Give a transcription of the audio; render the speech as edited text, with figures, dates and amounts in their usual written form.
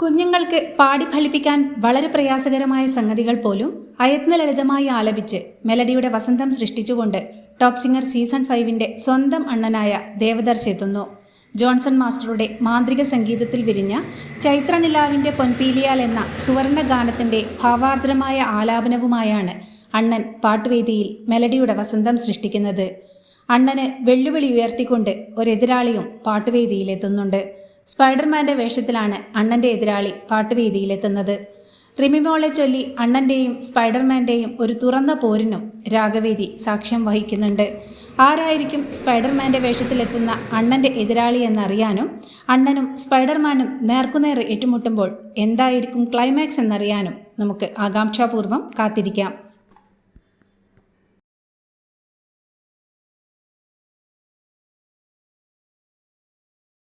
കുഞ്ഞുങ്ങൾക്ക് പാടി ഫലിപ്പിക്കാൻ വളരെ പ്രയാസകരമായ സംഗതികൾ പോലും അയത്നലളിതമായി ആലപിച്ച് മെലഡിയുടെ വസന്തം സൃഷ്ടിച്ചുകൊണ്ട് ടോപ്പ് സിംഗർ സീസൺ 5-ന്റെ സ്വന്തം അണ്ണനായ ദേവദർശ് എത്തുന്നു. ജോൺസൺ മാസ്റ്ററുടെ മാന്ത്രിക സംഗീതത്തിൽ വിരിഞ്ഞ ചൈത്രനിലാവിൻ്റെ പൊൻപീലിയാൽ എന്ന സുവർണ ഗാനത്തിൻ്റെ ഭാവാർദ്രമായ ആലാപനവുമായാണ് അണ്ണൻ പാട്ടുവേദിയിൽ മെലഡിയുടെ വസന്തം സൃഷ്ടിക്കുന്നത്. അണ്ണന് വെല്ലുവിളി ഉയർത്തിക്കൊണ്ട് ഒരെതിരാളിയും പാട്ടുവേദിയിലെത്തുന്നുണ്ട്. സ്പൈഡർമാൻ്റെ വേഷത്തിലാണ് അണ്ണൻ്റെ എതിരാളി പാട്ടുവേദിയിലെത്തുന്നത്. റിമിമോളെ ചൊല്ലി അണ്ണൻ്റെയും സ്പൈഡർമാൻ്റെയും ഒരു തുറന്ന പോരിനും രാഗവേദി സാക്ഷ്യം വഹിക്കുന്നുണ്ട്. ആരായിരിക്കും സ്പൈഡർമാൻ്റെ വേഷത്തിലെത്തുന്ന അണ്ണൻ്റെ എതിരാളി എന്നറിയാനും അണ്ണനും സ്പൈഡർമാനും നേർക്കുനേർ ഏറ്റുമുട്ടുമ്പോൾ എന്തായിരിക്കും ക്ലൈമാക്സ് എന്നറിയാനും നമുക്ക് ആകാംക്ഷാപൂർവ്വം കാത്തിരിക്കാം.